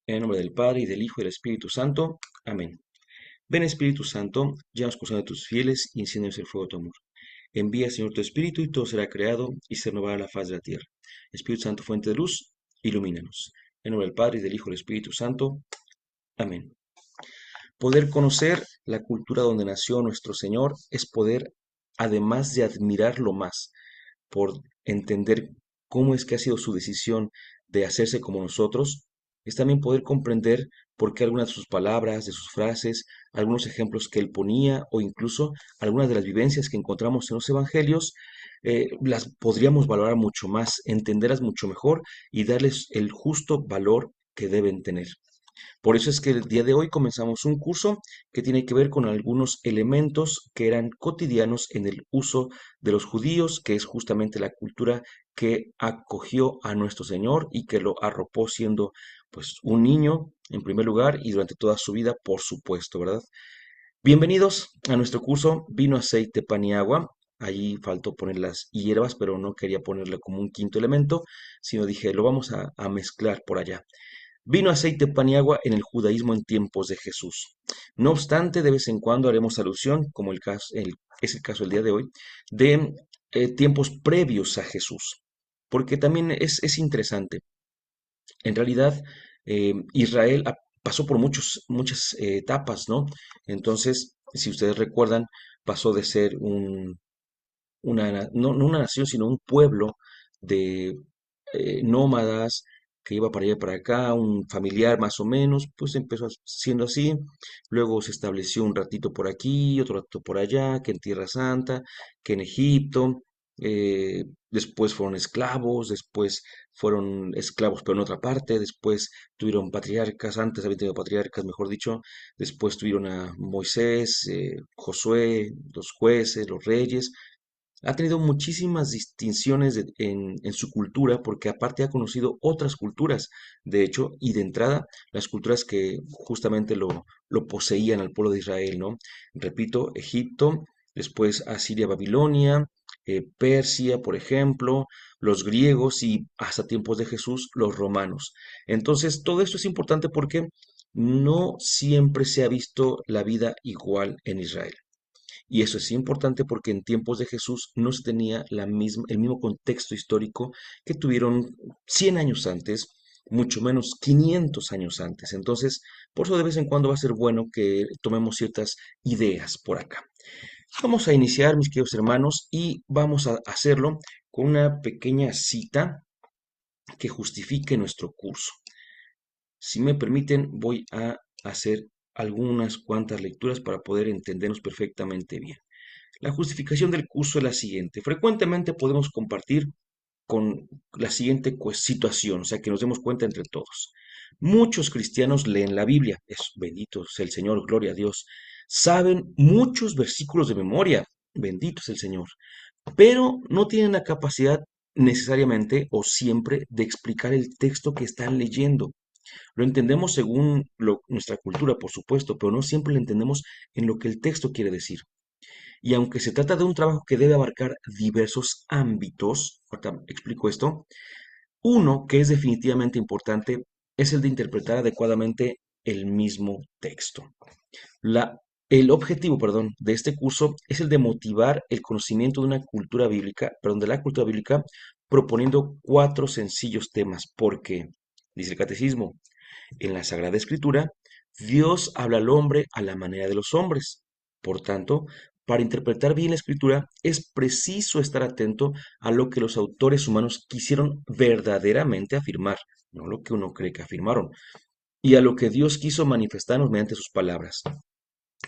En el nombre del Padre, y del Hijo, y del Espíritu Santo. Amén. Ven Espíritu Santo, llena los corazones de tus fieles y enciéndenos el fuego de tu amor. Envía, Señor, tu Espíritu y todo será creado y se renovará la faz de la tierra. Espíritu Santo, fuente de luz, ilumínanos. En el nombre del Padre, y del Hijo, y del Espíritu Santo. Amén. Poder conocer la cultura donde nació nuestro Señor es poder, además de admirarlo más, por entender cómo es que ha sido su decisión de hacerse como nosotros, es también poder comprender por qué algunas de sus palabras, de sus frases, algunos ejemplos que él ponía o incluso algunas de las vivencias que encontramos en los evangelios, las podríamos valorar mucho más, entenderlas mucho mejor y darles el justo valor que deben tener. Por eso es que el día de hoy comenzamos un curso que tiene que ver con algunos elementos que eran cotidianos en el uso de los judíos, que es justamente la cultura que acogió a nuestro Señor y que lo arropó siendo pues un niño en primer lugar y durante toda su vida, por supuesto, ¿verdad? Bienvenidos a nuestro curso Vino, Aceite, Pan y Agua. Allí faltó poner las hierbas, pero no quería ponerle como un quinto elemento, sino dije, lo vamos a mezclar por allá. Vino, aceite, pan y agua en el judaísmo en tiempos de Jesús. No obstante, de vez en cuando haremos alusión, como es el caso del día de hoy, de tiempos previos a Jesús, porque también es interesante. En realidad, Israel pasó por muchas etapas, ¿no? Entonces, si ustedes recuerdan, pasó de ser no una nación, sino un pueblo de nómadas que iba para allá y para acá, un familiar más o menos, pues empezó siendo así, luego se estableció un ratito por aquí, otro ratito por allá, que en Tierra Santa, que en Egipto, después fueron esclavos, después fueron esclavos pero en otra parte, después tuvieron patriarcas, antes habían tenido patriarcas, mejor dicho, después tuvieron a Moisés, Josué, los jueces, los reyes, ha tenido muchísimas distinciones en su cultura porque aparte ha conocido otras culturas, de hecho, y de entrada las culturas que justamente lo poseían al pueblo de Israel, ¿no? Repito, Egipto, después Asiria, Babilonia, Persia, por ejemplo, los griegos y hasta tiempos de Jesús, los romanos. Entonces, todo esto es importante porque no siempre se ha visto la vida igual en Israel. Y eso es importante porque en tiempos de Jesús no se tenía el mismo contexto histórico que tuvieron 100 años antes, mucho menos 500 años antes. Entonces, por eso de vez en cuando va a ser bueno que tomemos ciertas ideas por acá. Vamos a iniciar, mis queridos hermanos, y vamos a hacerlo con una pequeña cita que justifique nuestro curso. Si me permiten, voy a hacer algunas cuantas lecturas para poder entendernos perfectamente bien. La justificación del curso es la siguiente. Frecuentemente podemos compartir con la siguiente situación, o sea, que nos demos cuenta entre todos. Muchos cristianos leen la Biblia, es bendito sea el Señor, gloria a Dios. Saben muchos versículos de memoria, bendito es el Señor, pero no tienen la capacidad necesariamente o siempre de explicar el texto que están leyendo. Lo entendemos según nuestra cultura, por supuesto, pero no siempre lo entendemos en lo que el texto quiere decir. Y aunque se trata de un trabajo que debe abarcar diversos ámbitos, ahorita explico esto, uno que es definitivamente importante es el de interpretar adecuadamente el mismo texto. La, el objetivo, perdón, de este curso es el de motivar el conocimiento de una cultura bíblica, perdón, de la cultura bíblica, proponiendo cuatro sencillos temas, porque, dice el catecismo, en la Sagrada Escritura, Dios habla al hombre a la manera de los hombres. Por tanto, para interpretar bien la Escritura es preciso estar atento a lo que los autores humanos quisieron verdaderamente afirmar, no lo que uno cree que afirmaron, y a lo que Dios quiso manifestarnos mediante sus palabras.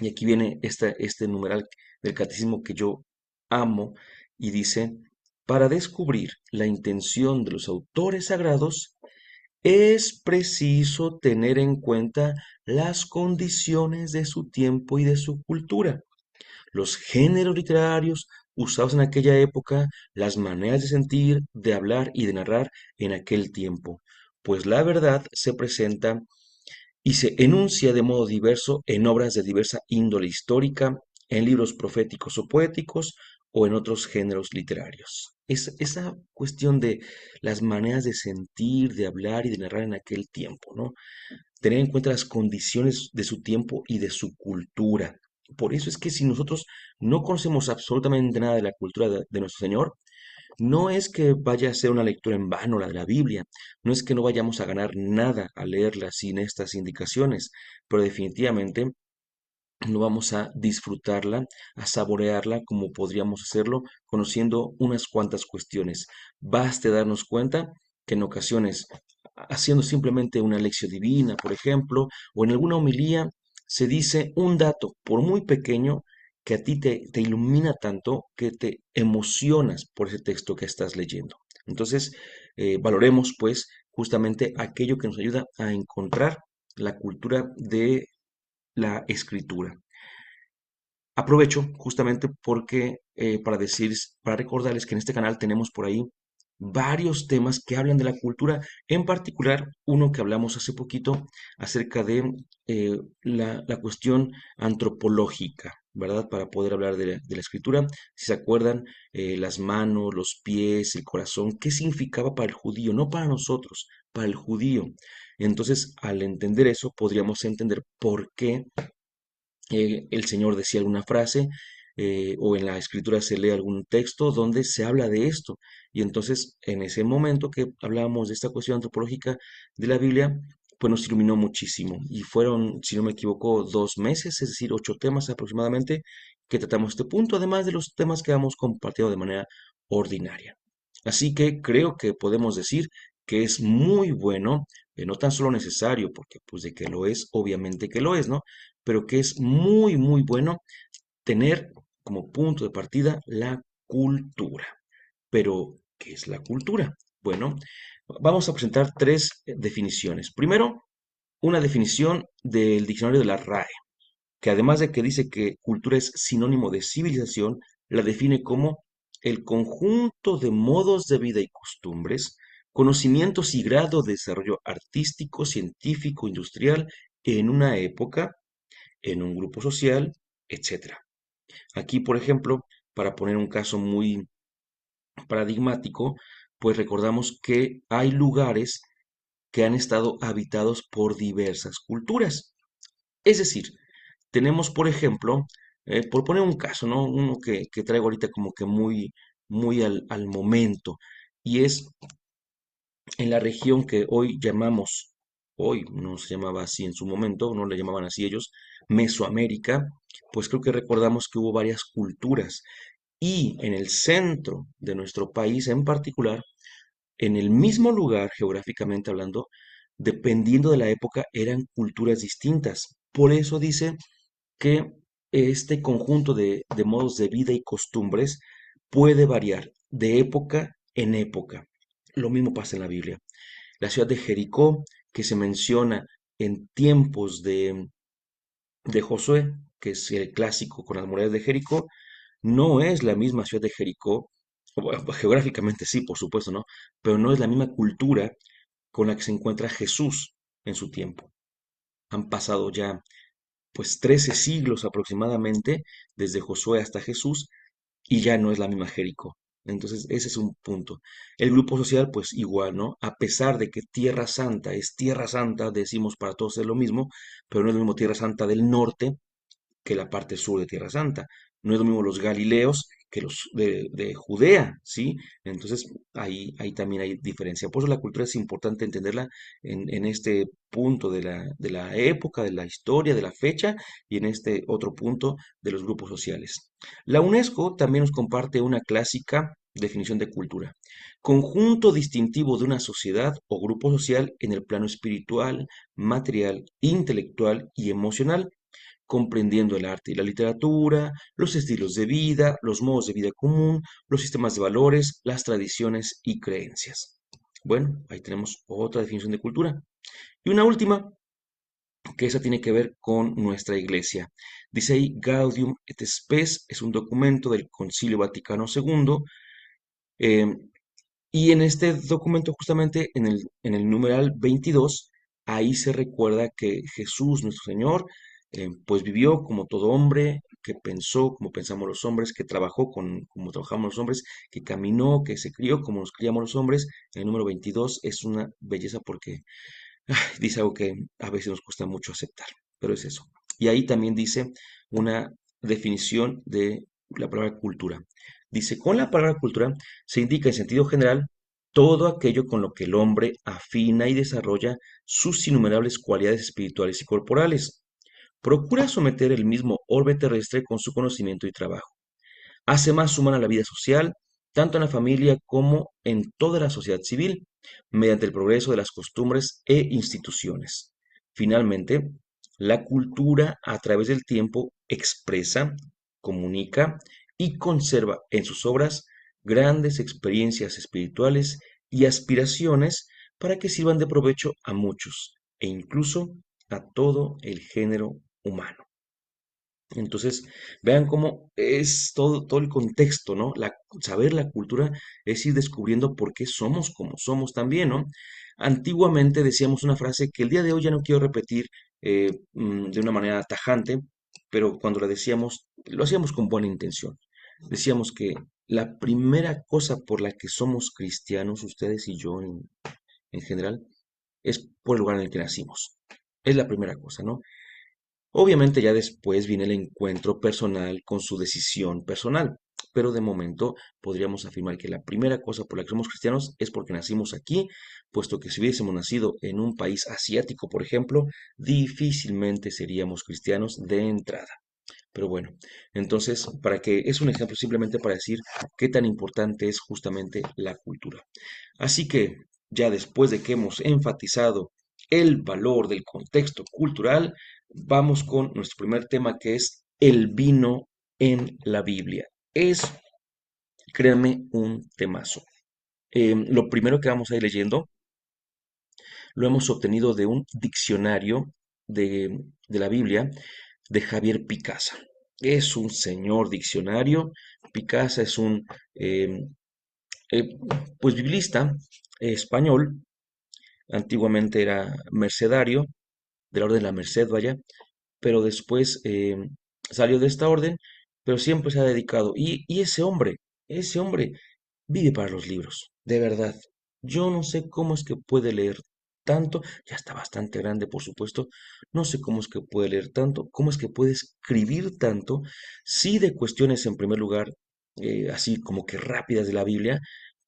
Y aquí viene este numeral del catecismo que yo amo y dice, para descubrir la intención de los autores sagrados, es preciso tener en cuenta las condiciones de su tiempo y de su cultura, los géneros literarios usados en aquella época, las maneras de sentir, de hablar y de narrar en aquel tiempo, pues la verdad se presenta y se enuncia de modo diverso en obras de diversa índole histórica, en libros proféticos o poéticos, o en otros géneros literarios. Esa cuestión de las maneras de sentir, de hablar y de narrar en aquel tiempo, ¿no? Tener en cuenta las condiciones de su tiempo y de su cultura. Por eso es que si nosotros no conocemos absolutamente nada de la cultura de nuestro Señor, no es que vaya a ser una lectura en vano la de la Biblia, no es que no vayamos a ganar nada al leerla sin estas indicaciones, pero definitivamente no vamos a disfrutarla, a saborearla como podríamos hacerlo conociendo unas cuantas cuestiones. Baste darnos cuenta que en ocasiones, haciendo simplemente una lección divina, por ejemplo, o en alguna homilía, se dice un dato, por muy pequeño, que a ti te ilumina tanto que te emocionas por ese texto que estás leyendo. Entonces, valoremos pues justamente aquello que nos ayuda a encontrar la cultura de la escritura. Aprovecho justamente porque para recordarles que en este canal tenemos por ahí varios temas que hablan de la cultura, en particular uno que hablamos hace poquito acerca de la cuestión antropológica, ¿verdad? Para poder hablar de la escritura. Si se acuerdan, las manos, los pies, el corazón, ¿qué significaba para el judío? No para nosotros, para el judío. Entonces, al entender eso, podríamos entender por qué el Señor decía alguna frase o en la escritura se lee algún texto donde se habla de esto. Y entonces, en ese momento que hablábamos de esta cuestión antropológica de la Biblia, pues nos iluminó muchísimo. Y fueron, si no me equivoco, 2 meses, es decir, 8 temas aproximadamente, que tratamos este punto, además de los temas que hemos compartido de manera ordinaria. Así que creo que podemos decir que es muy bueno, no tan solo necesario, porque pues de que lo es, obviamente que lo es, ¿no? Pero que es muy, muy bueno tener como punto de partida la cultura. Pero, ¿qué es la cultura? Bueno, vamos a presentar tres definiciones. Primero, una definición del diccionario de la RAE, que además de que dice que cultura es sinónimo de civilización, la define como el conjunto de modos de vida y costumbres, conocimientos y grado de desarrollo artístico, científico, industrial en una época, en un grupo social, etcétera. Aquí, por ejemplo, para poner un caso muy paradigmático, pues recordamos que hay lugares que han estado habitados por diversas culturas. Es decir, tenemos, por ejemplo, por poner un caso, ¿no? Uno que traigo ahorita como que muy, muy al momento, y es en la región que hoy no se llamaba así en su momento, no le llamaban así ellos, Mesoamérica, pues creo que recordamos que hubo varias culturas. Y en el centro de nuestro país en particular, en el mismo lugar, geográficamente hablando, dependiendo de la época, eran culturas distintas. Por eso dice que este conjunto de modos de vida y costumbres puede variar de época en época. Lo mismo pasa en la Biblia. La ciudad de Jericó, que se menciona en tiempos de Josué, que es el clásico con las murallas de Jericó, no es la misma ciudad de Jericó, bueno, geográficamente sí, por supuesto, ¿no? Pero no es la misma cultura con la que se encuentra Jesús en su tiempo. Han pasado ya pues 13 siglos aproximadamente desde Josué hasta Jesús y ya no es la misma Jericó. Entonces, ese es un punto. El grupo social, pues igual, ¿no? A pesar de que Tierra Santa es Tierra Santa, decimos para todos es lo mismo, pero no es lo mismo Tierra Santa del norte que la parte sur de Tierra Santa. No es lo mismo los Galileos que los de Judea, ¿sí? Entonces ahí también hay diferencia. Por eso la cultura es importante entenderla en este punto de la época, de la historia, de la fecha y en este otro punto de los grupos sociales. La UNESCO también nos comparte una clásica definición de cultura. Conjunto distintivo de una sociedad o grupo social en el plano espiritual, material, intelectual y emocional comprendiendo el arte y la literatura, los estilos de vida, los modos de vida común, los sistemas de valores, las tradiciones y creencias. Bueno, ahí tenemos otra definición de cultura. Y una última, que esa tiene que ver con nuestra iglesia. Dice ahí, Gaudium et Spes es un documento del Concilio Vaticano II, eh, y en este documento, justamente en el numeral 22, ahí se recuerda que Jesús, nuestro Señor, pues vivió como todo hombre, que pensó como pensamos los hombres, que trabajó como trabajamos los hombres, que caminó, que se crió como nos criamos los hombres. El número 22 es una belleza porque dice algo que a veces nos cuesta mucho aceptar, pero es eso. Y ahí también dice una definición de la palabra cultura. Dice, con la palabra cultura se indica en sentido general todo aquello con lo que el hombre afina y desarrolla sus innumerables cualidades espirituales y corporales. Procura someter el mismo orbe terrestre con su conocimiento y trabajo. Hace más humana la vida social, tanto en la familia como en toda la sociedad civil, mediante el progreso de las costumbres e instituciones. Finalmente, la cultura a través del tiempo expresa, comunica y conserva en sus obras grandes experiencias espirituales y aspiraciones para que sirvan de provecho a muchos e incluso a todo el género humano. Entonces, vean cómo es todo el contexto, ¿no? Saber la cultura es ir descubriendo por qué somos como somos también, ¿no? Antiguamente decíamos una frase que el día de hoy ya no quiero repetir de una manera tajante, pero cuando la decíamos, lo hacíamos con buena intención. Decíamos que la primera cosa por la que somos cristianos, ustedes y yo en general, es por el lugar en el que nacimos. Es la primera cosa, ¿no? Obviamente ya después viene el encuentro personal con su decisión personal, pero de momento podríamos afirmar que la primera cosa por la que somos cristianos es porque nacimos aquí, puesto que si hubiésemos nacido en un país asiático, por ejemplo, difícilmente seríamos cristianos de entrada. Pero bueno, entonces, para que es un ejemplo simplemente para decir qué tan importante es justamente la cultura. Así que ya después de que hemos enfatizado el valor del contexto cultural, vamos con nuestro primer tema que es el vino en la Biblia. Es, créanme, un temazo. Lo primero que vamos a ir leyendo lo hemos obtenido de un diccionario de la Biblia de Javier Picasa. Es un señor diccionario. Picasa es un eh, pues biblista español. Antiguamente era mercedario de la Orden de la Merced, vaya, pero después salió de esta orden, pero siempre se ha dedicado. Y ese hombre vive para los libros, de verdad. Yo no sé cómo es que puede leer tanto, ya está bastante grande, por supuesto. No sé cómo es que puede leer tanto, cómo es que puede escribir tanto, sí de cuestiones en primer lugar, así como que rápidas de la Biblia,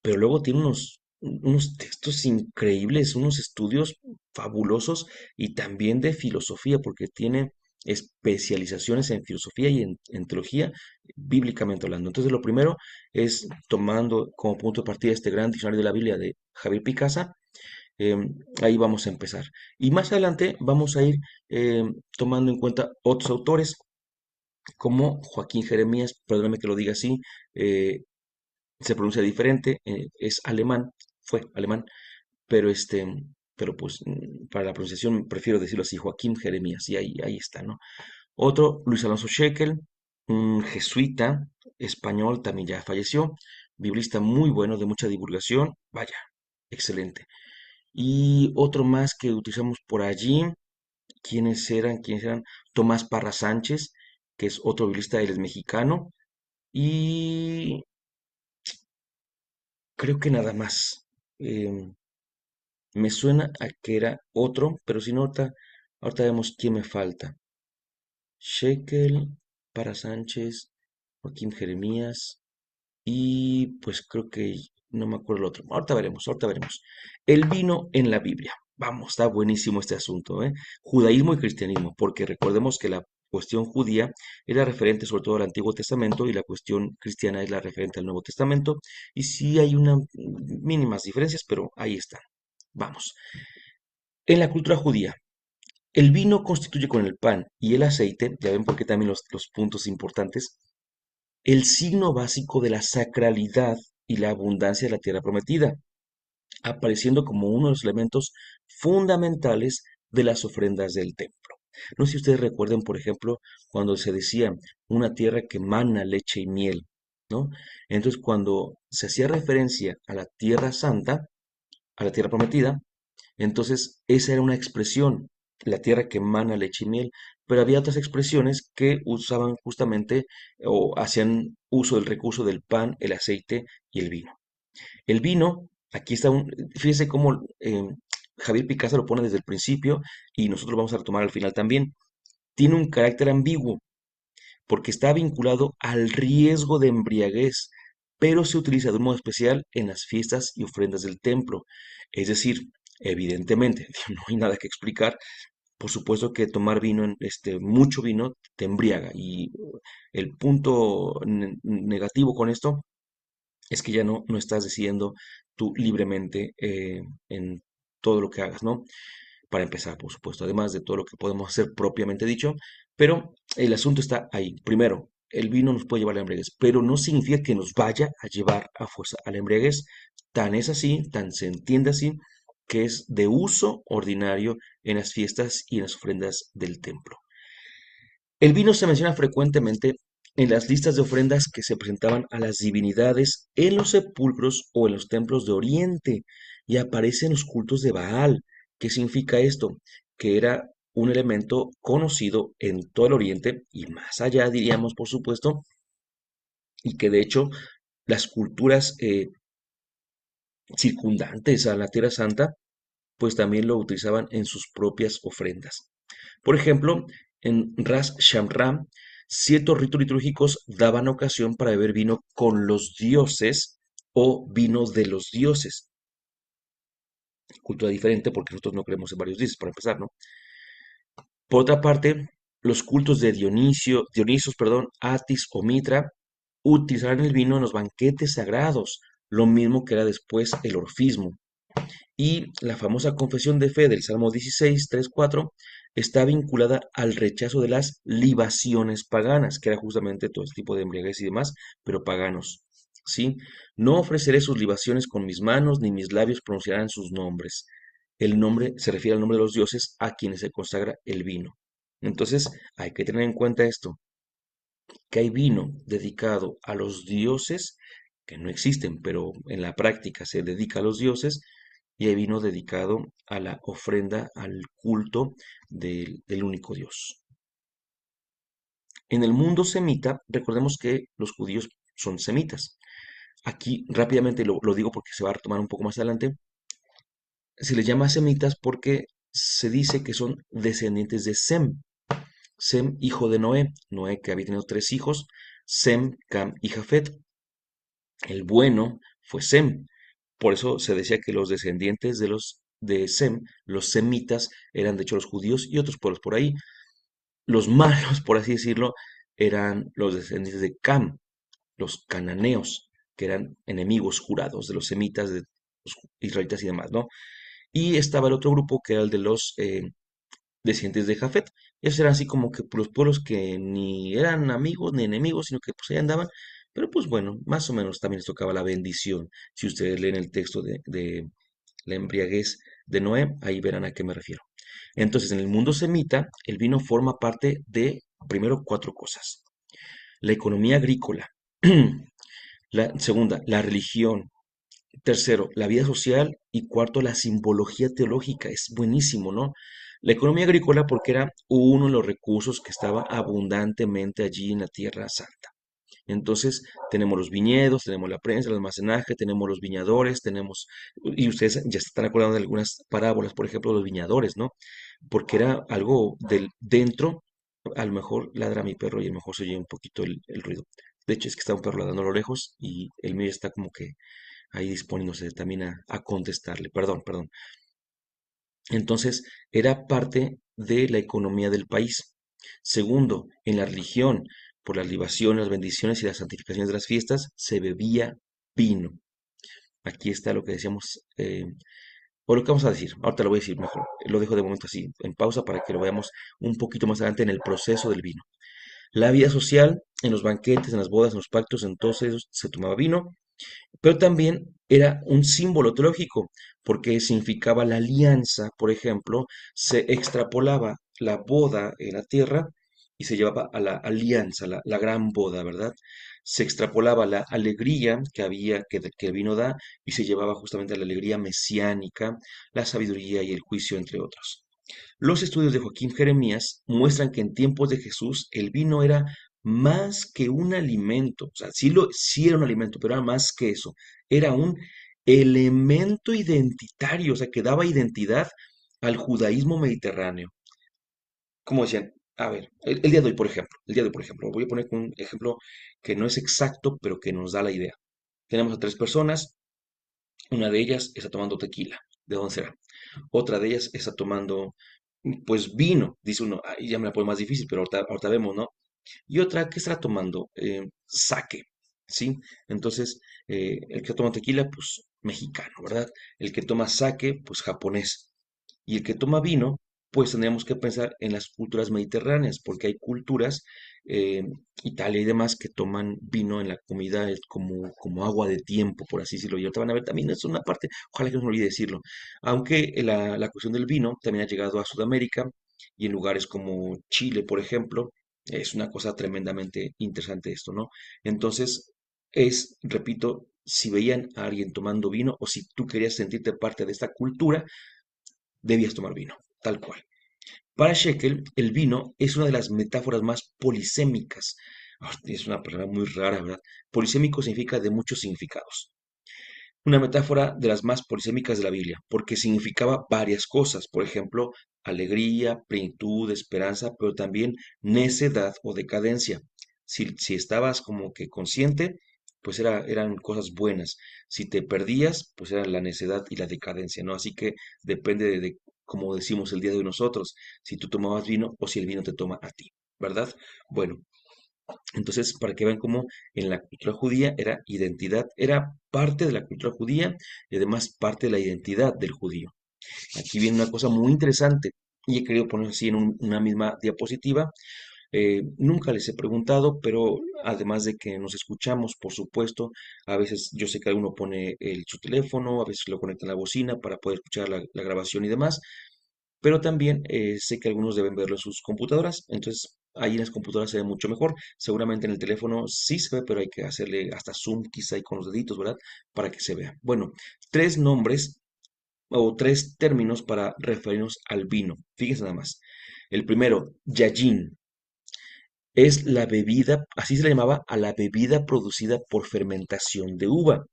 pero luego tiene unos textos increíbles, unos estudios fabulosos y también de filosofía, porque tiene especializaciones en filosofía y en teología, bíblicamente hablando. Entonces, lo primero es tomando como punto de partida este gran diccionario de la Biblia de Javier Picasa, ahí vamos a empezar. Y más adelante vamos a ir tomando en cuenta otros autores como Joaquín Jeremías, perdóname que lo diga así, eh, se pronuncia diferente, es alemán, fue alemán, pero pero pues para la pronunciación prefiero decirlo así, Joaquín Jeremías, y ahí está, ¿no? Otro, Luis Alonso Shekel, un jesuita español, también ya falleció, biblista muy bueno, de mucha divulgación, vaya, excelente. Y otro más que utilizamos por allí, ¿quiénes eran? ¿Quiénes eran? Tomás Parra Sánchez, que es otro biblista, él es mexicano, y creo que nada más. Em, Me suena a que era otro, pero si no, ahorita vemos quién me falta. Shekel, Para Sánchez, Joaquín Jeremías y pues creo que no me acuerdo el otro. Ahorita veremos, ahorita veremos. El vino en la Biblia. Vamos, está buenísimo este asunto, ¿eh? Judaísmo y cristianismo, porque recordemos que la cuestión judía era referente sobre todo al Antiguo Testamento y la cuestión cristiana es la referente al Nuevo Testamento. Y sí hay unas mínimas diferencias, pero ahí están. Vamos. En la cultura judía, el vino constituye con el pan y el aceite, ya ven por qué también los puntos importantes, el signo básico de la sacralidad y la abundancia de la tierra prometida, apareciendo como uno de los elementos fundamentales de las ofrendas del templo. No sé si ustedes recuerden, por ejemplo, cuando se decía una tierra que mana leche y miel, ¿no? Entonces, cuando se hacía referencia a la tierra santa, a la tierra prometida, entonces esa era una expresión, la tierra que mana leche y miel, pero había otras expresiones que usaban justamente o hacían uso del recurso del pan, el aceite y el vino. El vino, aquí está fíjese cómo Javier Picasso lo pone desde el principio y nosotros lo vamos a retomar al final también. Tiene un carácter ambiguo porque está vinculado al riesgo de embriaguez, pero se utiliza de un modo especial en las fiestas y ofrendas del templo. Es decir, evidentemente, no hay nada que explicar. Por supuesto que tomar vino, mucho vino, te embriaga. Y el punto negativo con esto es que ya no estás decidiendo tú libremente en todo lo que hagas, ¿no? Para empezar, por supuesto, además de todo lo que podemos hacer propiamente dicho, pero el asunto está ahí. Primero, el vino nos puede llevar a la embriaguez, pero no significa que nos vaya a llevar a fuerza a la embriaguez. Tan es así, tan se entiende así, que es de uso ordinario en las fiestas y en las ofrendas del templo. El vino se menciona frecuentemente en las listas de ofrendas que se presentaban a las divinidades en los sepulcros o en los templos de Oriente y aparece en los cultos de Baal. ¿Qué significa esto? Que era un elemento conocido en todo el Oriente y más allá, diríamos, por supuesto, y que de hecho las culturas circundantes a la Tierra Santa, pues también lo utilizaban en sus propias ofrendas. Por ejemplo, en Ras Shamram, ciertos ritos litúrgicos daban ocasión para beber vino con los dioses o vino de los dioses. Cultura diferente porque nosotros no creemos en varios dioses, para empezar, ¿no? Por otra parte, los cultos de Dionisos, perdón, Atis o Mitra utilizaban el vino en los banquetes sagrados, lo mismo que era después el orfismo. Y la famosa confesión de fe del Salmo 16, 3, 4 está vinculada al rechazo de las libaciones paganas, que era justamente todo este tipo de embriaguez y demás, pero paganos. ¿Sí? No ofreceré sus libaciones con mis manos, ni mis labios pronunciarán sus nombres. El nombre se refiere al nombre de los dioses a quienes se consagra el vino. Entonces, hay que tener en cuenta esto, que hay vino dedicado a los dioses que no existen, pero en la práctica se dedica a los dioses, y hay vino dedicado a la ofrenda, al culto del único Dios. En el mundo semita, recordemos que los judíos son semitas. Aquí rápidamente lo digo porque se va a retomar un poco más adelante. Se les llama semitas porque se dice que son descendientes de Sem. Sem, hijo de Noé. Noé que había tenido tres hijos, Sem, Cam y Jafet. El bueno fue Sem. Por eso se decía que los descendientes de Sem, los semitas, eran de hecho los judíos y otros pueblos por ahí. Los malos, por así decirlo, eran los descendientes de Cam, los cananeos, que eran enemigos jurados de los semitas, de los israelitas y demás, ¿no? Y estaba el otro grupo que era el de los descendientes de Jafet. Esos eran así como que los pueblos que ni eran amigos ni enemigos, sino que pues ahí andaban. Pero pues bueno, más o menos también les tocaba la bendición. Si ustedes leen el texto de la embriaguez de Noé, ahí verán a qué me refiero. Entonces, en el mundo semita, el vino forma parte de, primero, cuatro cosas. La economía agrícola. La segunda, la religión. Tercero, la vida social. Y cuarto, la simbología teológica. Es buenísimo, ¿no? La economía agrícola porque era uno de los recursos que estaba abundantemente allí en la Tierra Santa. Entonces, tenemos los viñedos, tenemos la prensa, el almacenaje, tenemos los viñadores, y ustedes ya se están acordando de algunas parábolas, por ejemplo, los viñadores, ¿no? Porque era algo del dentro, a lo mejor ladra mi perro y a lo mejor se oye un poquito el ruido. De hecho, es que está un perro ladrando a lo lejos y el mío está como que ahí disponiéndose también a contestarle. Perdón, perdón. Entonces, era parte de la economía del país. Segundo, en la religión, por las libaciones, las bendiciones y las santificaciones de las fiestas, se bebía vino. Aquí está lo que decíamos, o lo que vamos a decir, ahorita lo voy a decir mejor, lo dejo de momento así, en pausa para que lo veamos un poquito más adelante en el proceso del vino. La vida social, en los banquetes, en las bodas, en los pactos, en todos ellos se tomaba vino, pero también era un símbolo teológico, porque significaba la alianza, por ejemplo, se extrapolaba la boda en la tierra y se llevaba a la alianza, la gran boda, ¿verdad? Se extrapolaba la alegría que había, que el vino da, y se llevaba justamente a la alegría mesiánica, la sabiduría y el juicio, entre otros. Los estudios de Joaquín Jeremías muestran que en tiempos de Jesús el vino era más que un alimento, o sea, sí era un alimento, pero era más que eso, era un elemento identitario, o sea, que daba identidad al judaísmo mediterráneo. Como decían, a ver, el día de hoy, por ejemplo, el día de hoy, por ejemplo, voy a poner un ejemplo que no es exacto, pero que nos da la idea. Tenemos a tres personas, una de ellas está tomando tequila. ¿De dónde será? Otra de ellas está tomando, pues, vino. Dice uno, ahí ya me la pone más difícil, pero ahorita vemos, ¿no? Y otra que estará tomando sake, ¿sí? Entonces, el que toma tequila, pues, mexicano, ¿verdad? El que toma sake, pues, japonés. Y el que toma vino, pues tendríamos que pensar en las culturas mediterráneas, porque hay culturas, eh, Italia y demás, que toman vino en la comida como agua de tiempo, por así decirlo. Y ahorita van a ver también, es una parte, ojalá que no me olvide decirlo, aunque la cuestión del vino también ha llegado a Sudamérica y en lugares como Chile, por ejemplo, es una cosa tremendamente interesante esto, ¿no? Entonces, repito, si veían a alguien tomando vino o si tú querías sentirte parte de esta cultura, debías tomar vino, tal cual. Para Shekel, el vino es una de las metáforas más polisémicas. Es una palabra muy rara, ¿verdad? Polisémico significa de muchos significados. Una metáfora de las más polisémicas de la Biblia, porque significaba varias cosas, por ejemplo, alegría, plenitud, esperanza, pero también necedad o decadencia. Si estabas como que consciente, pues eran cosas buenas. Si te perdías, pues era la necedad y la decadencia, ¿no? Así que depende como decimos el día de hoy nosotros, si tú tomabas vino o si el vino te toma a ti, ¿verdad? Bueno, entonces, para que vean cómo en la cultura judía era identidad, era parte de la cultura judía y además parte de la identidad del judío. Aquí viene una cosa muy interesante y he querido poner así en una misma diapositiva. Nunca les he preguntado, pero además de que nos escuchamos, por supuesto, a veces yo sé que uno pone su teléfono, a veces lo conecta a la bocina para poder escuchar la grabación y demás, pero también sé que algunos deben verlo en sus computadoras, entonces ahí en las computadoras se ve mucho mejor. Seguramente en el teléfono sí se ve, pero hay que hacerle hasta zoom quizá ahí con los deditos, ¿verdad? Para que se vea. Bueno, tres nombres o tres términos para referirnos al vino. Fíjense nada más. El primero, Yajin, es la bebida, así se le llamaba a la bebida producida por fermentación de uva.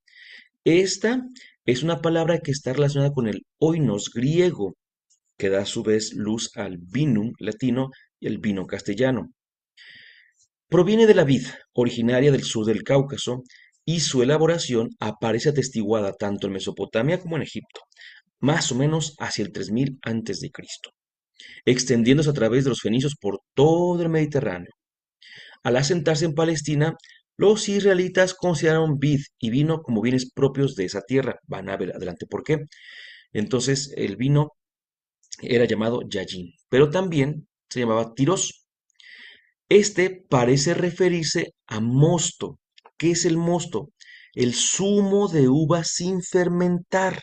Esta es una palabra que está relacionada con el oinos griego, que da a su vez luz al vinum latino y el vino castellano. Proviene de la vid, originaria del sur del Cáucaso, y su elaboración aparece atestiguada tanto en Mesopotamia como en Egipto, más o menos hacia el 3000 a.C., extendiéndose a través de los fenicios por todo el Mediterráneo. Al asentarse en Palestina, los israelitas consideraron vid y vino como bienes propios de esa tierra. Van a ver adelante por qué. Entonces el vino era llamado Yayin, pero también se llamaba Tiros. Este parece referirse a mosto. ¿Qué es el mosto? El zumo de uva sin fermentar,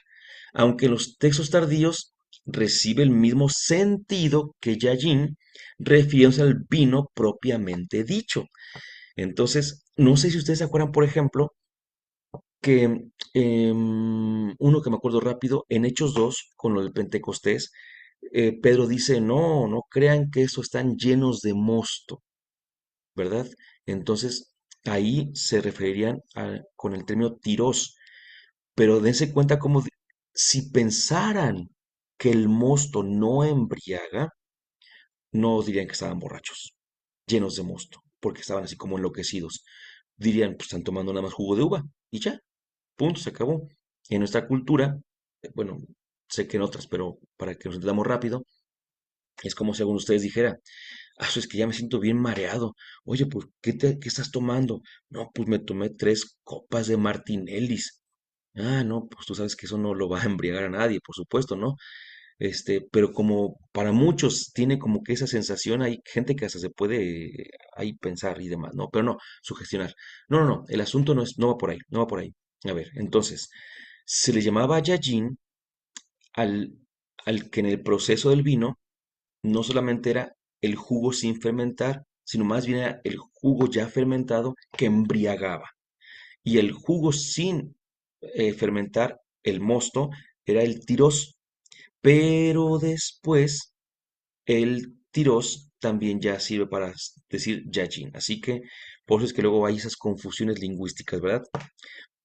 aunque en los textos tardíos recibe el mismo sentido que Yayin, refiriéndose al vino propiamente dicho. Entonces, no sé si ustedes se acuerdan, por ejemplo, que uno que me acuerdo rápido, en Hechos 2 con lo del Pentecostés, Pedro dice, no, no crean que eso están llenos de mosto, ¿verdad? Entonces, ahí se referirían con el término tiros, pero dense cuenta como si pensaran que el mosto no embriaga, no dirían que estaban borrachos, llenos de mosto, porque estaban así como enloquecidos. Dirían, pues están tomando nada más jugo de uva y ya, punto, se acabó. En nuestra cultura, bueno, sé que en otras, pero para que nos entendamos rápido, es como si alguno de ustedes dijera, eso es que ya me siento bien mareado. Oye, pues, ¿qué estás tomando? No, pues me tomé 3 copas de Martinellis. Ah, no, pues tú sabes que eso no lo va a embriagar a nadie, por supuesto, ¿no? Pero como para muchos tiene como que esa sensación, hay gente que hasta se puede ahí pensar y demás, ¿no? Pero no, sugestionar. No, no, no, el asunto no va por ahí, no va por ahí. A ver, entonces, se le llamaba Yajin al, al que en el proceso del vino no solamente era el jugo sin fermentar, sino más bien era el jugo ya fermentado que embriagaba. Y el jugo sin fermentar, el mosto, era el tiros. Pero después el tiros también ya sirve para decir yajin. Así que por eso es que luego hay esas confusiones lingüísticas, ¿verdad?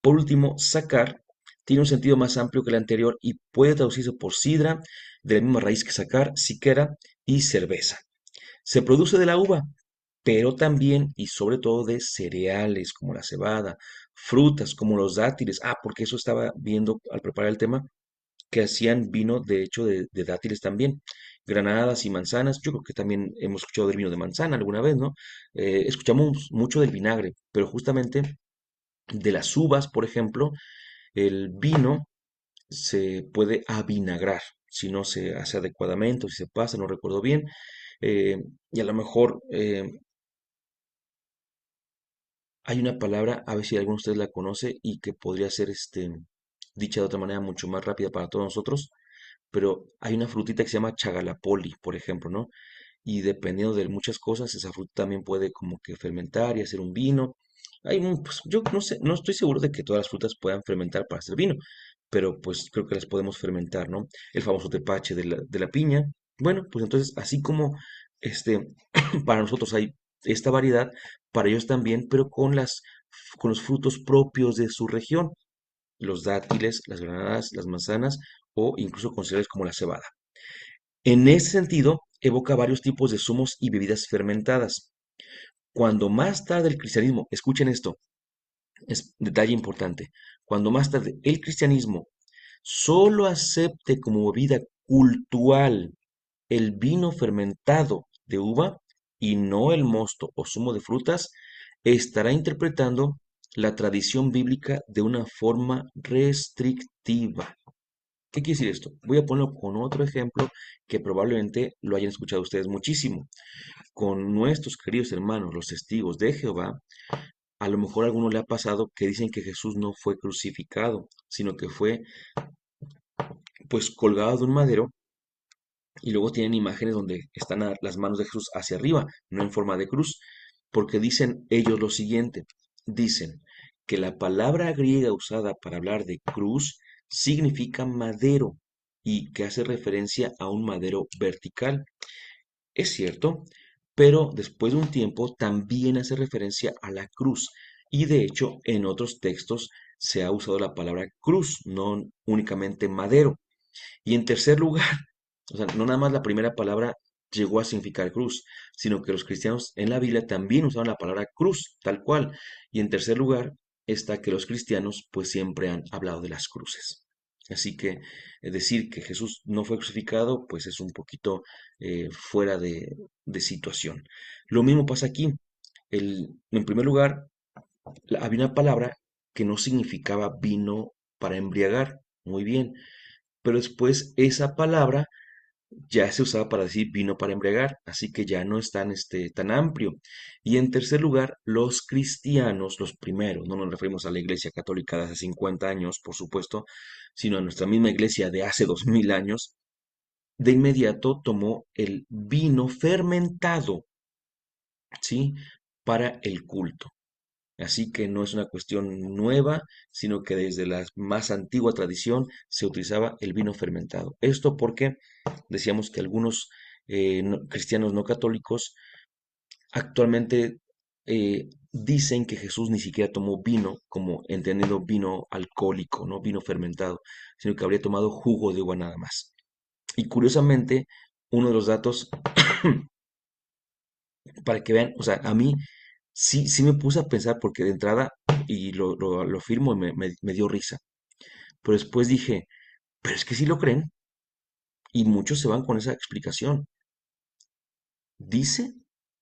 Por último, sacar tiene un sentido más amplio que el anterior y puede traducirse por sidra, de la misma raíz que sacar, siquera y cerveza. Se produce de la uva, pero también y sobre todo de cereales como la cebada, frutas como los dátiles. Ah, porque eso estaba viendo al preparar el tema, que hacían vino de hecho de dátiles también. Granadas y manzanas, yo creo que también hemos escuchado del vino de manzana alguna vez, ¿no? Escuchamos mucho del vinagre, pero justamente de las uvas, por ejemplo, el vino se puede avinagrar si no se hace adecuadamente o si se pasa, no recuerdo bien. Y a lo mejor hay una palabra, a ver si alguno de ustedes la conoce y que podría ser dicha de otra manera mucho más rápida para todos nosotros, pero hay una frutita que se llama chagalapoli, por ejemplo, ¿no? Y dependiendo de muchas cosas, esa fruta también puede como que fermentar y hacer un vino. Pues, yo no sé, no estoy seguro de que todas las frutas puedan fermentar para hacer vino, pero pues creo que las podemos fermentar, ¿no? El famoso tepache de la piña. Bueno, pues entonces, así como este, para nosotros hay esta variedad, para ellos también, pero con los frutos propios de su región, los dátiles, las granadas, las manzanas o incluso con cereales como la cebada. En ese sentido, evoca varios tipos de zumos y bebidas fermentadas. Cuando más tarde el cristianismo, escuchen esto, es detalle importante, cuando más tarde el cristianismo solo acepte como bebida cultural el vino fermentado de uva y no el mosto o zumo de frutas, estará interpretando la tradición bíblica de una forma restrictiva. ¿Qué quiere decir esto? Voy a ponerlo con otro ejemplo que probablemente lo hayan escuchado ustedes muchísimo. Con nuestros queridos hermanos, los testigos de Jehová, a lo mejor a alguno le ha pasado que dicen que Jesús no fue crucificado, sino que fue pues colgado de un madero y luego tienen imágenes donde están las manos de Jesús hacia arriba, no en forma de cruz, porque dicen ellos lo siguiente, dicen que la palabra griega usada para hablar de cruz significa madero y que hace referencia a un madero vertical. Es cierto, pero después de un tiempo también hace referencia a la cruz y de hecho en otros textos se ha usado la palabra cruz, no únicamente madero. Y en tercer lugar, o sea, no nada más la primera palabra llegó a significar cruz, sino que los cristianos en la Biblia también usaban la palabra cruz, tal cual. Y en tercer lugar está que los cristianos pues siempre han hablado de las cruces. Así que decir que Jesús no fue crucificado pues es un poquito fuera de situación. Lo mismo pasa aquí. En primer lugar, había una palabra que no significaba vino para embriagar. Muy bien, pero después esa palabra ya se usaba para decir vino para embriagar, así que ya no es tan amplio. Y en tercer lugar, los cristianos, los primeros, no nos referimos a la iglesia católica de hace 50 años, por supuesto, sino a nuestra misma iglesia de hace 2000 años, de inmediato tomó el vino fermentado, ¿sí? Para el culto. Así que no es una cuestión nueva, sino que desde la más antigua tradición se utilizaba el vino fermentado. Esto porque decíamos que algunos cristianos no católicos actualmente dicen que Jesús ni siquiera tomó vino, como entendiendo vino alcohólico, no vino fermentado, sino que habría tomado jugo de uva nada más. Y curiosamente, uno de los datos, para que vean, o sea, a mí sí me puse a pensar porque de entrada, y lo firmo y me dio risa, pero después dije, pero es que sí lo creen, y muchos se van con esa explicación. Dice,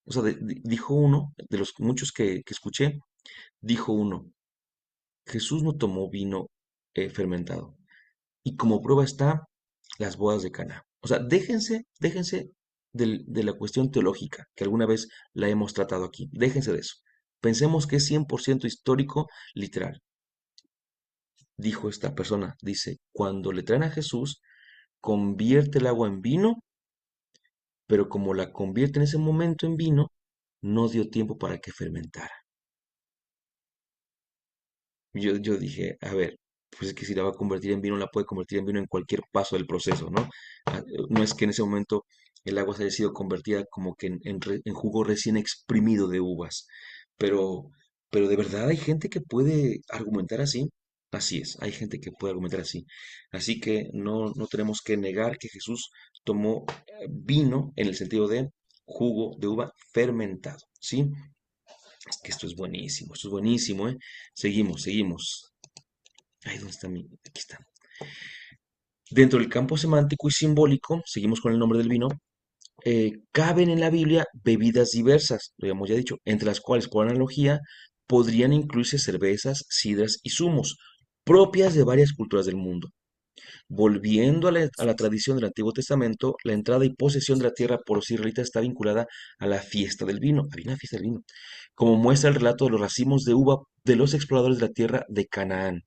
o sea, dijo uno, de los muchos que escuché, dijo uno, Jesús no tomó vino fermentado. Y como prueba está las bodas de Caná. O sea, déjense de la cuestión teológica, que alguna vez la hemos tratado aquí. Déjense de eso. Pensemos que es 100% histórico, literal. Dijo esta persona, dice, cuando le traen a Jesús, convierte el agua en vino, pero como la convierte en ese momento en vino, no dio tiempo para que fermentara. Yo dije, a ver, pues es que si la va a convertir en vino, la puede convertir en vino en cualquier paso del proceso, ¿no? No es que en ese momento el agua haya sido convertida como que en jugo recién exprimido de uvas. Pero, pero de verdad hay gente que puede argumentar así. Así es, hay gente que puede argumentar así. Así que no tenemos que negar que Jesús tomó vino en el sentido de jugo de uva fermentado, ¿sí? Es que esto es buenísimo, ¿eh? Seguimos. Ay, ¿dónde está mi? Aquí está. Dentro del campo semántico y simbólico, seguimos con el nombre del vino, caben en la Biblia bebidas diversas, lo habíamos ya dicho, entre las cuales, por analogía, podrían incluirse cervezas, sidras y zumos, propias de varias culturas del mundo. Volviendo a la tradición del Antiguo Testamento, la entrada y posesión de la tierra por los israelitas está vinculada a la fiesta del vino. Había una fiesta del vino, como muestra el relato de los racimos de uva de los exploradores de la tierra de Canaán.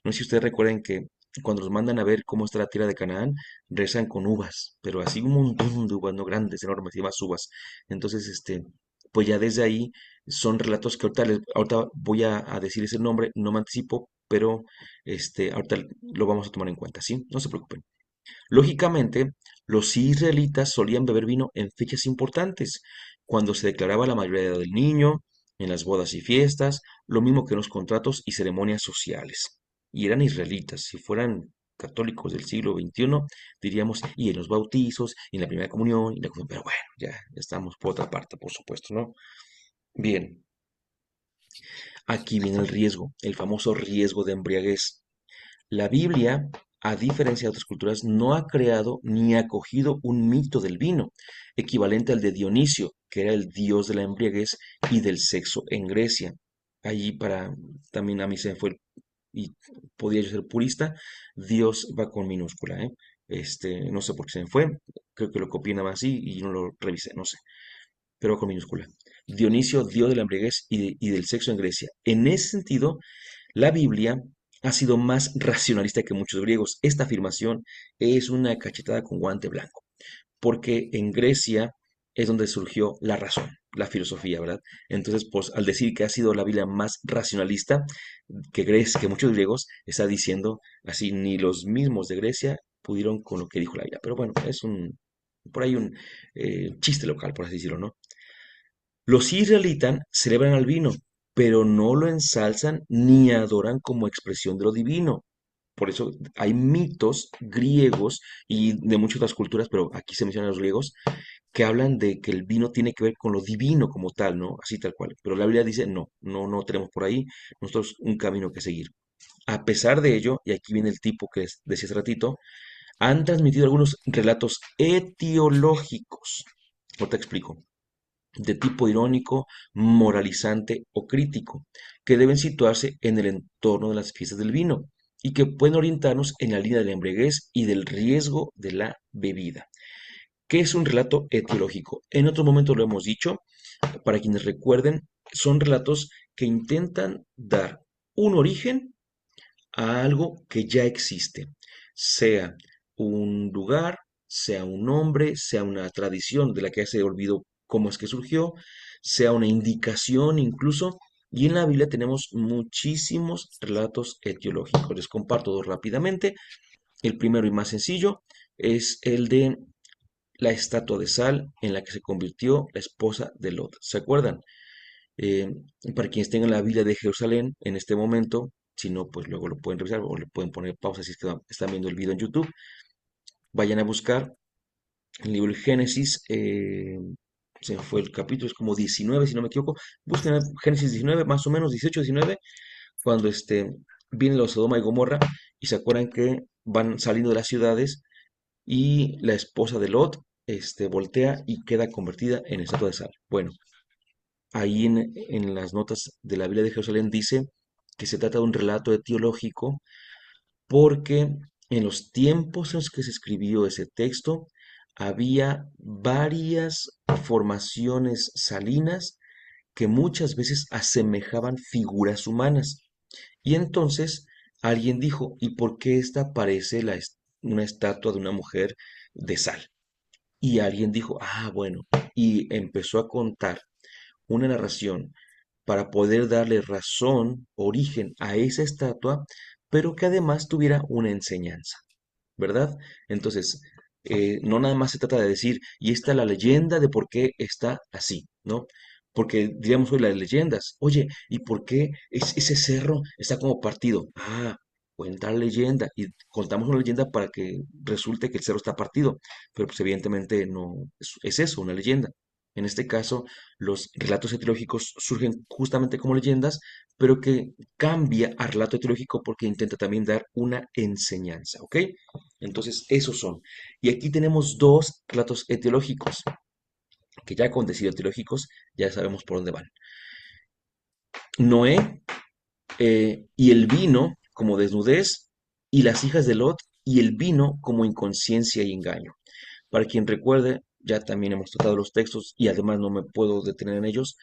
No sé si ustedes recuerden que cuando los mandan a ver cómo está la tierra de Canaán, rezan con uvas, pero así un montón de uvas, no grandes, enormes, y más uvas. Entonces, pues ya desde ahí son relatos que ahorita voy a decir ese nombre, no me anticipo, pero ahorita lo vamos a tomar en cuenta, ¿sí? No se preocupen. Lógicamente, los israelitas solían beber vino en fechas importantes, cuando se declaraba la mayoría del niño, en las bodas y fiestas, lo mismo que en los contratos y ceremonias sociales. Y eran israelitas, si fueran católicos del siglo XXI, diríamos, y en los bautizos, y en la primera comunión, pero bueno, ya estamos por otra parte, por supuesto, ¿no? Bien, aquí viene el riesgo, el famoso riesgo de embriaguez. La Biblia, a diferencia de otras culturas, no ha creado ni acogido un mito del vino, equivalente al de Dionisio, que era el dios de la embriaguez y del sexo en Grecia. Allí también a mí se me fue, y podía yo ser purista, Dios va con minúscula, ¿eh? No sé por qué se me fue, creo que lo copié nada más así y no lo revisé, no sé, pero con minúscula. Dionisio, dios de la embriaguez y del sexo en Grecia. En ese sentido, la Biblia ha sido más racionalista que muchos griegos. Esta afirmación es una cachetada con guante blanco, porque en Grecia es donde surgió la razón, la filosofía, ¿verdad? Entonces, pues al decir que ha sido la Biblia más racionalista que muchos griegos, está diciendo así, ni los mismos de Grecia pudieron con lo que dijo la Biblia. Pero bueno, por ahí un chiste local, por así decirlo, ¿no? Los israelitas celebran al vino, pero no lo ensalzan ni adoran como expresión de lo divino. Por eso hay mitos griegos y de muchas otras culturas, pero aquí se mencionan los griegos, que hablan de que el vino tiene que ver con lo divino como tal, ¿no? Así tal cual. Pero la Biblia dice, no tenemos por ahí nosotros un camino que seguir. A pesar de ello, y aquí viene el tipo que decía hace ratito, han transmitido algunos relatos etiológicos. Ahora te explico de tipo irónico, moralizante o crítico, que deben situarse en el entorno de las fiestas del vino y que pueden orientarnos en la línea de la embriaguez y del riesgo de la bebida. ¿Qué es un relato etiológico? En otro momento lo hemos dicho, para quienes recuerden, son relatos que intentan dar un origen a algo que ya existe, sea un lugar, sea un nombre, sea una tradición de la que ya se olvidó cómo es que surgió, sea una indicación incluso, y en la Biblia tenemos muchísimos relatos etiológicos. Les comparto dos rápidamente. El primero y más sencillo es el de la estatua de sal en la que se convirtió la esposa de Lot. ¿Se acuerdan? Eh, para quienes tengan la Biblia de Jerusalén en este momento, si no, pues luego lo pueden revisar o le pueden poner pausa si es que están viendo el video en YouTube. Vayan a buscar el libro de Génesis, se me fue el capítulo, es como 19, si no me equivoco. Busquen Génesis 19, más o menos 18, 19, cuando vienen los Sodoma y Gomorra y se acuerdan que van saliendo de las ciudades y la esposa de Lot voltea y queda convertida en estatua de sal. Bueno, ahí en las notas de la Biblia de Jerusalén dice que se trata de un relato etiológico porque en los tiempos en los que se escribió ese texto había varias formaciones salinas que muchas veces asemejaban figuras humanas. Y entonces alguien dijo, ¿y por qué esta parece una estatua de una mujer de sal? Y alguien dijo, ah, bueno, y empezó a contar una narración para poder darle razón, origen a esa estatua, pero que además tuviera una enseñanza, ¿verdad? Entonces, No nada más se trata de decir, y esta es la leyenda de por qué está así, ¿no? Porque diríamos hoy las leyendas, oye, ¿y por qué ese cerro está como partido? Ah, cuenta la leyenda y contamos una leyenda para que resulte que el cerro está partido, pero pues evidentemente no es eso, una leyenda. En este caso, los relatos etiológicos surgen justamente como leyendas, pero que cambia a relato etiológico porque intenta también dar una enseñanza, ¿ok? Entonces, esos son. Y aquí tenemos dos relatos etiológicos, que ya con decir etiológicos ya sabemos por dónde van. Noé y el vino como desnudez, y las hijas de Lot y el vino como inconsciencia y engaño. Para quien recuerde, ya también hemos tratado los textos y además no me puedo detener en ellos,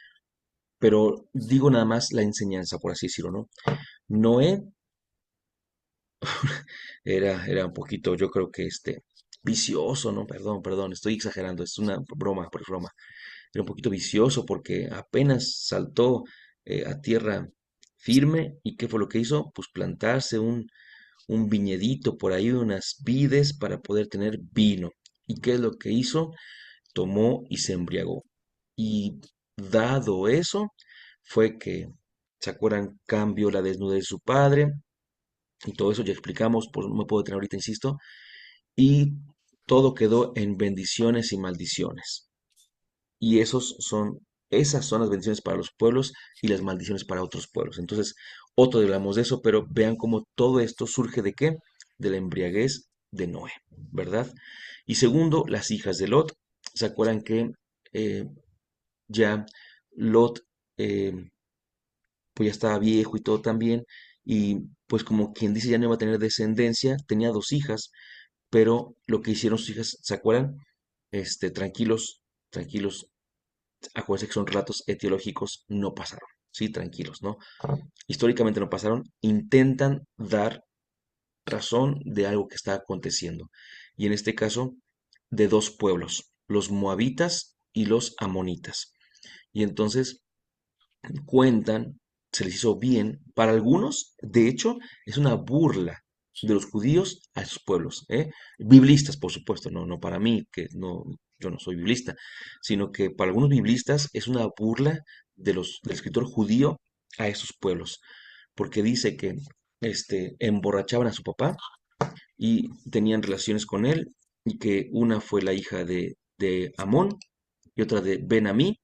pero digo nada más la enseñanza, por así decirlo, ¿no? Noé era un poquito, yo creo que vicioso, ¿no? Perdón, estoy exagerando, es una broma, por broma. Era un poquito vicioso porque apenas saltó a tierra firme y ¿qué fue lo que hizo? Pues plantarse un viñedito por ahí, unas vides para poder tener vino. ¿Y qué es lo que hizo? Tomó y se embriagó. Y dado eso, fue que, ¿se acuerdan? Cambió la desnudez de su padre y todo eso ya explicamos, pues no me puedo detener ahorita, insisto, y todo quedó en bendiciones y maldiciones. Y esas son las bendiciones para los pueblos y las maldiciones para otros pueblos. Entonces, otro día hablamos de eso, pero vean cómo todo esto surge de qué? De la embriaguez de Noé, ¿verdad? Y segundo, las hijas de Lot. ¿Se acuerdan que eh, ya Lot eh, pues ya estaba viejo y todo también? Y pues como quien dice ya no iba a tener descendencia, tenía dos hijas, pero lo que hicieron sus hijas, ¿se acuerdan? Tranquilos, tranquilos, acuérdense que son relatos etiológicos, no pasaron, sí, tranquilos, ¿no? Históricamente no pasaron, intentan dar razón de algo que está aconteciendo. Y en este caso, de dos pueblos, los moabitas y los amonitas. Y entonces cuentan, se les hizo bien, para algunos, de hecho, es una burla de los judíos a esos pueblos, ¿eh? Biblistas, por supuesto, no para mí, que no, yo no soy biblista, sino que para algunos biblistas es una burla del escritor judío a esos pueblos, porque dice que emborrachaban a su papá y tenían relaciones con él, y que una fue la hija de Amón y otra de Ben-Amí,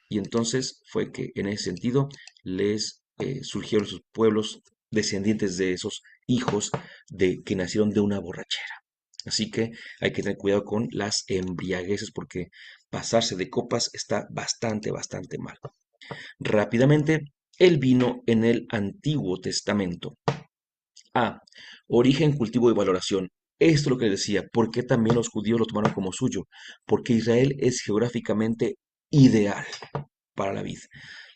y entonces fue que en ese sentido les surgieron sus pueblos descendientes de esos hijos de que nacieron de una borrachera. Así que hay que tener cuidado con las embriagueces porque pasarse de copas está bastante mal. Rápidamente, el vino en el Antiguo Testamento. A. Origen, cultivo y valoración. Esto es lo que les decía. ¿Por qué también los judíos lo tomaron como suyo? Porque Israel es geográficamente ideal para la vid.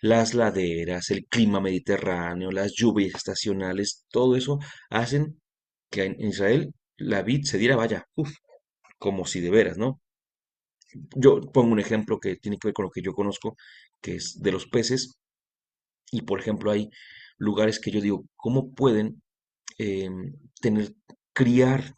Las laderas, el clima mediterráneo, las lluvias estacionales, todo eso hacen que en Israel la vid se diera, vaya, uf, como si de veras, ¿no? Yo pongo un ejemplo que tiene que ver con lo que yo conozco, que es de los peces, y por ejemplo hay lugares que yo digo, ¿cómo pueden tener, criar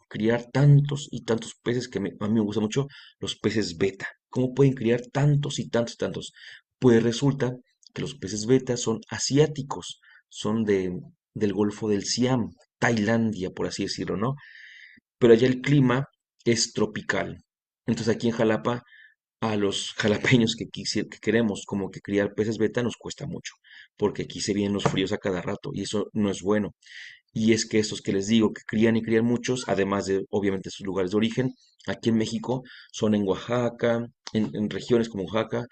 tantos y tantos peces que a mí me gusta mucho, los peces beta? ¿Cómo pueden criar tantos y tantos y tantos? Pues resulta que los peces beta son asiáticos, son del Golfo del Siam, Tailandia, por así decirlo, ¿no? Pero allá el clima es tropical. Entonces aquí en Jalapa, a los jalapeños que queremos como que criar peces beta nos cuesta mucho, porque aquí se vienen los fríos a cada rato y eso no es bueno. Y es que estos que les digo que crían y crían muchos, además de obviamente sus lugares de origen, aquí en México son en Oaxaca, en regiones como Oaxaca,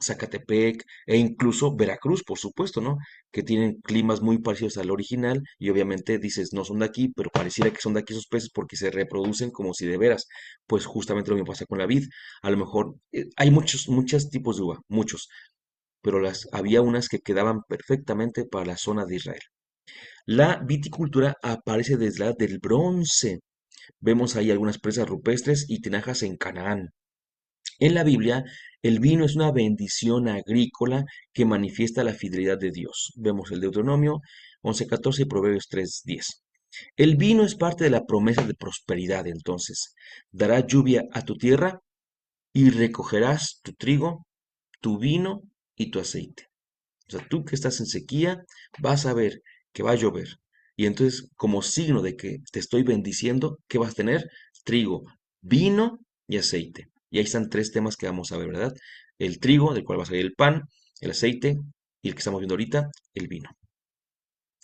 Zacatepec e incluso Veracruz, por supuesto, ¿no? Que tienen climas muy parecidos al original y obviamente dices, no son de aquí, pero pareciera que son de aquí esos peces porque se reproducen como si de veras. Pues justamente lo mismo pasa con la vid. A lo mejor hay muchos tipos de uva, muchos, pero había unas que quedaban perfectamente para la zona de Israel. La viticultura aparece desde la edad del bronce. Vemos ahí algunas presas rupestres y tinajas en Canaán. En la Biblia, el vino es una bendición agrícola que manifiesta la fidelidad de Dios. Vemos el Deuteronomio 11:14 y Proverbios 3:10. El vino es parte de la promesa de prosperidad, entonces. Dará lluvia a tu tierra y recogerás tu trigo, tu vino y tu aceite. O sea, tú que estás en sequía, vas a ver que va a llover. Y entonces, como signo de que te estoy bendiciendo, ¿qué vas a tener? Trigo, vino y aceite. Y ahí están tres temas que vamos a ver, ¿verdad? El trigo, del cual va a salir el pan, el aceite y el que estamos viendo ahorita, el vino.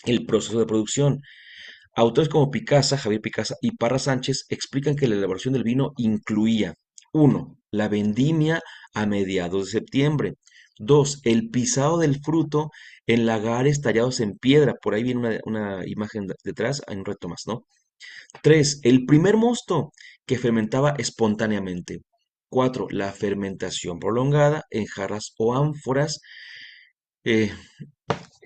El proceso de producción. Autores como Picasa, Javier Picasa y Parra Sánchez explican que la elaboración del vino incluía: uno, la vendimia a mediados de septiembre; 2, el pisado del fruto en lagares tallados en piedra. Por ahí viene una imagen detrás, hay un reto más, ¿no? 3, el primer mosto que fermentaba espontáneamente. 4, la fermentación prolongada en jarras o ánforas. Eh,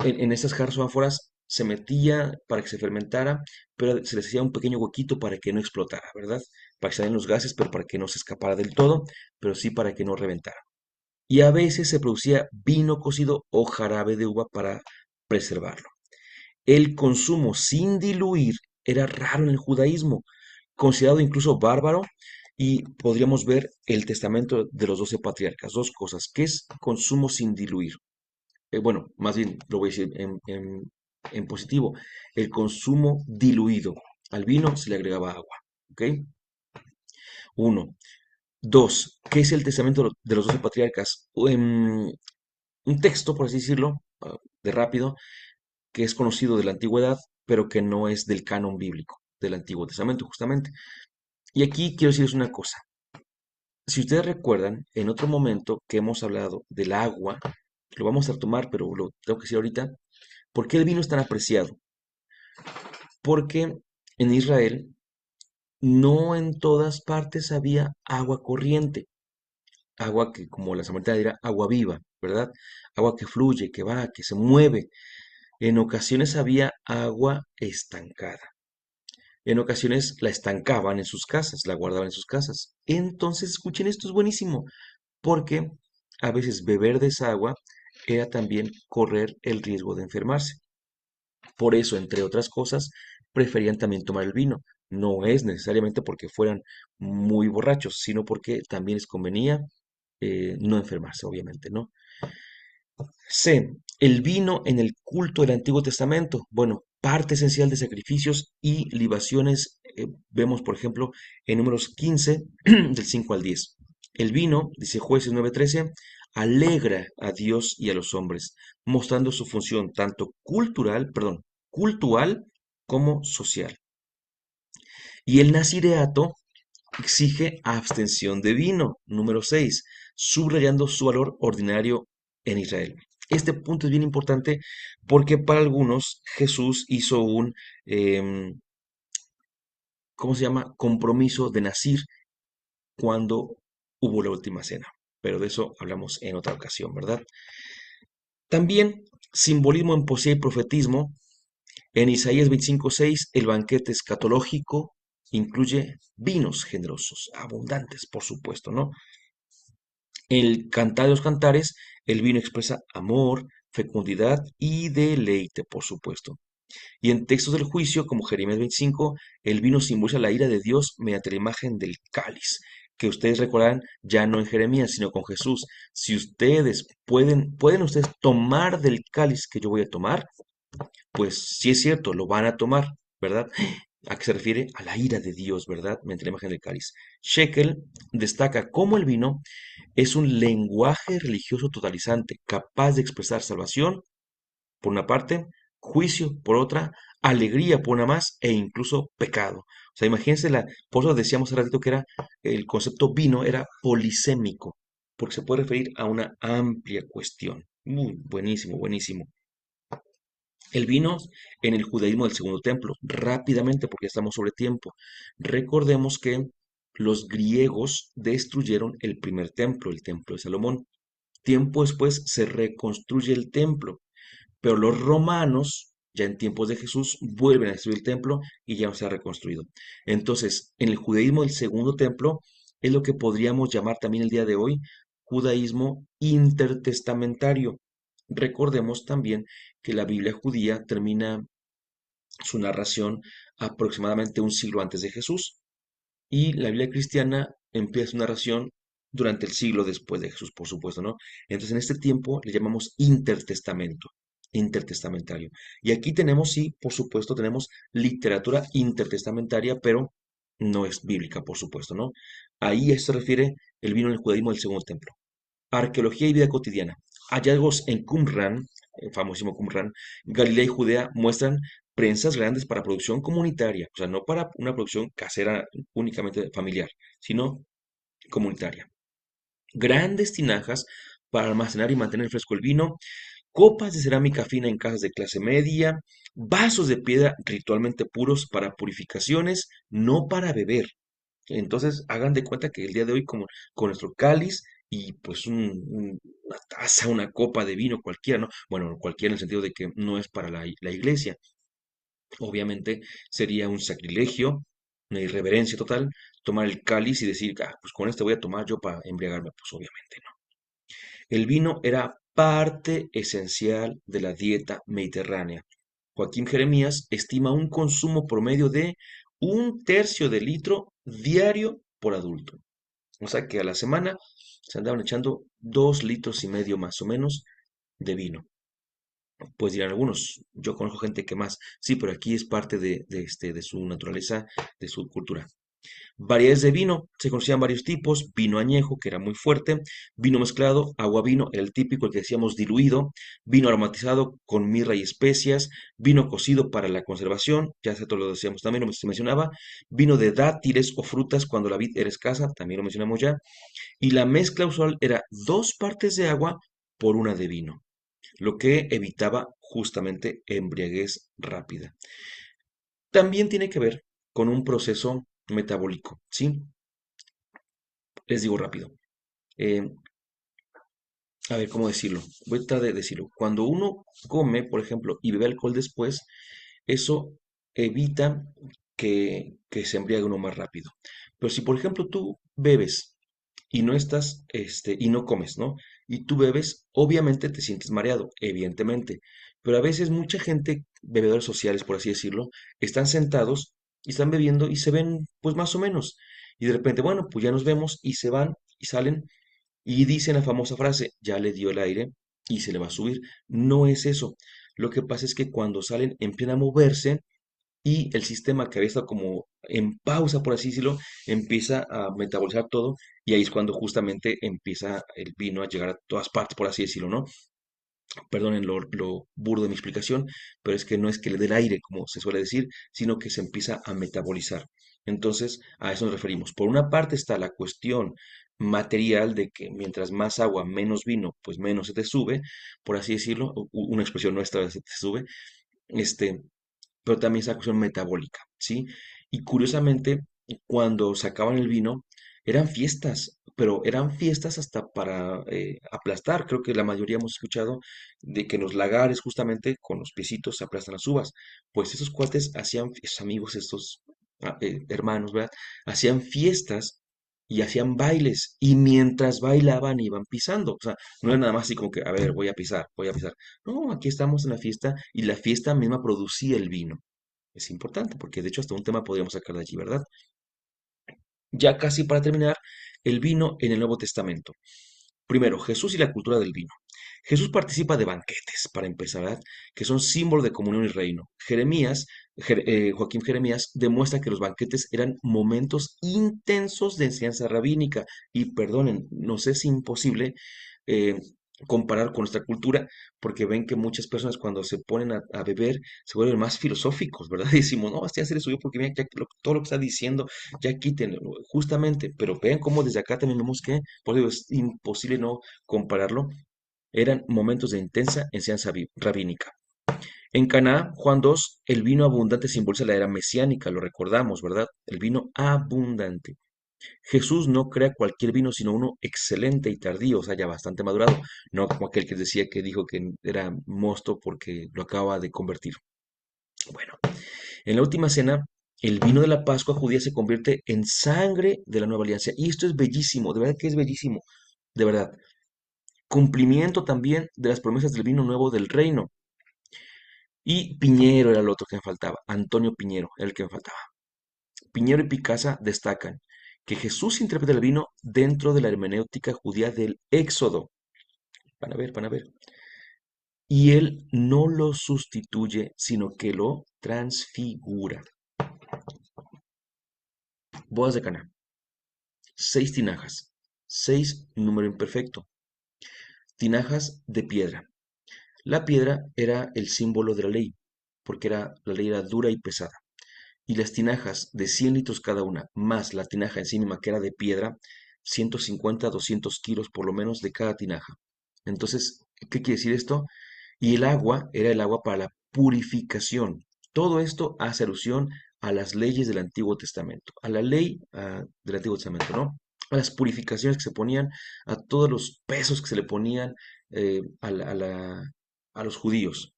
en estas jarras o ánforas se metía para que se fermentara, pero se les hacía un pequeño huequito para que no explotara, ¿verdad? Para que salieran los gases, pero para que no se escapara del todo, pero sí para que no reventara. Y a veces se producía vino cocido o jarabe de uva para preservarlo. El consumo sin diluir era raro en el judaísmo, considerado incluso bárbaro, y podríamos ver el testamento de los 12 patriarcas. Dos cosas: ¿qué es consumo sin diluir? Bueno, más bien lo voy a decir en positivo: el consumo diluido. Al vino se le agregaba agua, ¿ok? Uno. Dos, ¿qué es el testamento de los 12 patriarcas? Un texto, por así decirlo, de rápido, que es conocido de la antigüedad, pero que no es del canon bíblico, del Antiguo Testamento, justamente. Y aquí quiero decirles una cosa. Si ustedes recuerdan, en otro momento que hemos hablado del agua, lo vamos a tomar, pero lo tengo que decir ahorita. ¿Por qué el vino es tan apreciado? Porque en Israel no en todas partes había agua corriente, agua que, como la samaritana dirá, agua viva, ¿verdad? Agua que fluye, que va, que se mueve. En ocasiones había agua estancada. En ocasiones la estancaban en sus casas, la guardaban en sus casas. Entonces, escuchen, esto es buenísimo, porque a veces beber de esa agua era también correr el riesgo de enfermarse. Por eso, entre otras cosas, preferían también tomar el vino. No es necesariamente porque fueran muy borrachos, sino porque también les convenía no enfermarse, obviamente, ¿no? C. El vino en el culto del Antiguo Testamento. Bueno, parte esencial de sacrificios y libaciones. Vemos, por ejemplo, en Números 15, del 5 al 10. El vino, dice Jueces 9:13, alegra a Dios y a los hombres, mostrando su función tanto cultural como social. Y el nazireato exige abstención de vino. Número 6, subrayando su valor ordinario en Israel. Este punto es bien importante porque para algunos Jesús hizo un, ¿cómo se llama? Compromiso de nazir cuando hubo la última cena. Pero de eso hablamos en otra ocasión, ¿verdad? También simbolismo en poesía y profetismo. En Isaías 25:6, el banquete escatológico incluye vinos generosos, abundantes, por supuesto, ¿no? El Cantar de los Cantares, el vino expresa amor, fecundidad y deleite, por supuesto. Y en textos del juicio, como Jeremías 25, el vino simboliza la ira de Dios mediante la imagen del cáliz, que ustedes recordarán ya no en Jeremías, sino con Jesús. Si ustedes pueden ustedes tomar del cáliz que yo voy a tomar, pues sí es cierto, lo van a tomar, ¿verdad? ¿A qué se refiere? A la ira de Dios, ¿verdad? Mediante la imagen del cáliz. Shekel destaca cómo el vino es un lenguaje religioso totalizante, capaz de expresar salvación, por una parte, juicio, por otra, alegría, por una más, e incluso pecado. O sea, imagínense, por eso decíamos hace ratito que era, el concepto vino era polisémico, porque se puede referir a una amplia cuestión. Muy buenísimo, buenísimo. El vino en el judaísmo del segundo templo, rápidamente porque ya estamos sobre tiempo. Recordemos que los griegos destruyeron el primer templo, el templo de Salomón. Tiempo después se reconstruye el templo, pero los romanos, ya en tiempos de Jesús, vuelven a destruir el templo y ya no se ha reconstruido. Entonces, en el judaísmo del segundo templo es lo que podríamos llamar también el día de hoy judaísmo intertestamentario. Recordemos también que la Biblia judía termina su narración aproximadamente un siglo antes de Jesús. Y la Biblia cristiana empieza su narración durante el siglo después de Jesús, por supuesto, ¿no? Entonces, en este tiempo le llamamos intertestamento, intertestamentario. Y aquí tenemos, sí, por supuesto, tenemos literatura intertestamentaria, pero no es bíblica, por supuesto, ¿no? Ahí se refiere el vino del judaísmo del segundo templo. Arqueología y vida cotidiana. Hallazgos en Qumran, el famosísimo Qumran, Galilea y Judea muestran prensas grandes para producción comunitaria, o sea, no para una producción casera únicamente familiar, sino comunitaria. Grandes tinajas para almacenar y mantener fresco el vino, copas de cerámica fina en casas de clase media, vasos de piedra ritualmente puros para purificaciones, no para beber. Entonces, hagan de cuenta que el día de hoy, como con nuestro cáliz y pues una taza, una copa de vino cualquiera, ¿no? Bueno, cualquiera en el sentido de que no es para la iglesia. Obviamente sería un sacrilegio, una irreverencia total, tomar el cáliz y decir, ah, pues con este voy a tomar yo para embriagarme. Pues obviamente no. El vino era parte esencial de la dieta mediterránea. Joaquín Jeremías estima un consumo promedio de 1/3 de litro diario por adulto. O sea que a la semana se andaban echando 2,5 litros más o menos de vino. Pues dirán algunos, yo conozco gente que más, sí, pero aquí es parte de su naturaleza, de su cultura. Variedades de vino, se conocían varios tipos, vino añejo, que era muy fuerte, vino mezclado, agua vino, era el típico, el que decíamos diluido, vino aromatizado con mirra y especias, vino cocido para la conservación, ya se todo lo decíamos también, se mencionaba, vino de dátiles o frutas cuando la vid era escasa, también lo mencionamos ya, y la mezcla usual era 2 partes de agua por una de vino, lo que evitaba justamente embriaguez rápida. También tiene que ver con un proceso metabólico, ¿sí? Les digo rápido. Eh, a ver, ¿cómo decirlo? Voy a tratar de decirlo. Cuando uno come, por ejemplo, y bebe alcohol después, eso evita que se embriague uno más rápido. Pero si, por ejemplo, tú bebes y no estás, y no comes, ¿no? Y tú bebes, obviamente te sientes mareado, evidentemente. Pero a veces mucha gente, bebedores sociales, por así decirlo, están sentados y están bebiendo y se ven, pues más o menos. Y de repente, bueno, pues ya nos vemos y se van y salen y dicen la famosa frase, ya le dio el aire y se le va a subir. No es eso. Lo que pasa es que cuando salen empiezan a moverse y el sistema que había estado como en pausa, por así decirlo, empieza a metabolizar todo y ahí es cuando justamente empieza el vino a llegar a todas partes, por así decirlo, ¿no? Perdonen lo burdo de mi explicación, pero es que no es que le dé el aire, como se suele decir, sino que se empieza a metabolizar. Entonces, a eso nos referimos. Por una parte está la cuestión material de que mientras más agua, menos vino, pues menos se te sube, por así decirlo, una expresión nuestra se te sube, este, pero también esa cuestión metabólica, ¿sí? Y curiosamente, cuando sacaban el vino, eran fiestas, pero eran fiestas hasta para aplastar. Creo que la mayoría hemos escuchado de que en los lagares, justamente con los piecitos, se aplastan las uvas. Pues esos cuates hacían, esos amigos, estos hermanos, ¿verdad? Hacían fiestas y hacían bailes, y mientras bailaban iban pisando. O sea, no era nada más así como que, a ver, voy a pisar, voy a pisar. No, aquí estamos en la fiesta y la fiesta misma producía el vino. Es importante porque de hecho hasta un tema podríamos sacar de allí, ¿verdad? Ya casi para terminar, el vino en el Nuevo Testamento. Primero, Jesús y la cultura del vino. Jesús participa de banquetes, para empezar, ¿verdad? Que son símbolo de comunión y reino. Joaquín Jeremías demuestra que los banquetes eran momentos intensos de enseñanza rabínica. Y perdonen, nos es imposible eh, comparar con nuestra cultura, porque ven que muchas personas cuando se ponen a beber se vuelven más filosóficos, ¿verdad? Y decimos, no, este ya se le subió porque mira, todo lo que está diciendo, ya quítenlo, justamente, pero vean cómo desde acá también vemos que, por eso es imposible no compararlo, eran momentos de intensa enseñanza rabínica. En Caná, Juan 2, el vino abundante simboliza la era mesiánica, lo recordamos, ¿verdad? El vino abundante. Jesús no crea cualquier vino, sino uno excelente y tardío, o sea, ya bastante madurado, no como aquel que decía que dijo que era mosto porque lo acaba de convertir. Bueno, en la última cena, el vino de la Pascua judía se convierte en sangre de la nueva alianza. Y esto es bellísimo, de verdad que es bellísimo, de verdad. Cumplimiento también de las promesas del vino nuevo del reino. Y Piñero era el otro que me faltaba. Antonio Piñero era el que me faltaba. Piñero y Picasa destacan que Jesús interpreta el vino dentro de la hermenéutica judía del Éxodo. Van a ver. Y él no lo sustituye, sino que lo transfigura. Bodas de Caná. 6 tinajas. 6, número imperfecto. Tinajas de piedra. La piedra era el símbolo de la ley, porque la ley era dura y pesada. Y las tinajas de 100 litros cada una, más la tinaja en sí misma que era de piedra, 150 200 kilos por lo menos de cada tinaja. Entonces, ¿qué quiere decir esto? Y el agua era el agua para la purificación. Todo esto hace alusión a las leyes del Antiguo Testamento, a la ley del Antiguo Testamento, ¿no? A las purificaciones que se ponían, a todos los pesos que se le ponían a los judíos.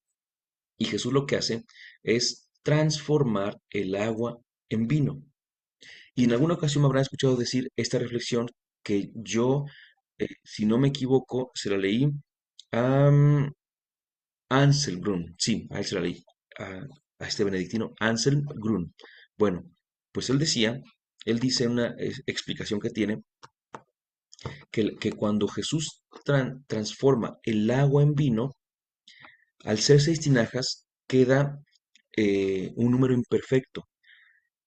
Y Jesús lo que hace es transformar el agua en vino. Y en alguna ocasión me habrán escuchado decir esta reflexión que yo, si no me equivoco, se la leí a Ansel Grun. Sí, a él se la leí. A, a este benedictino Ansel Grun. Bueno, pues él dice en una explicación que tiene, que cuando Jesús transforma el agua en vino, al ser 6 tinajas, queda un número imperfecto.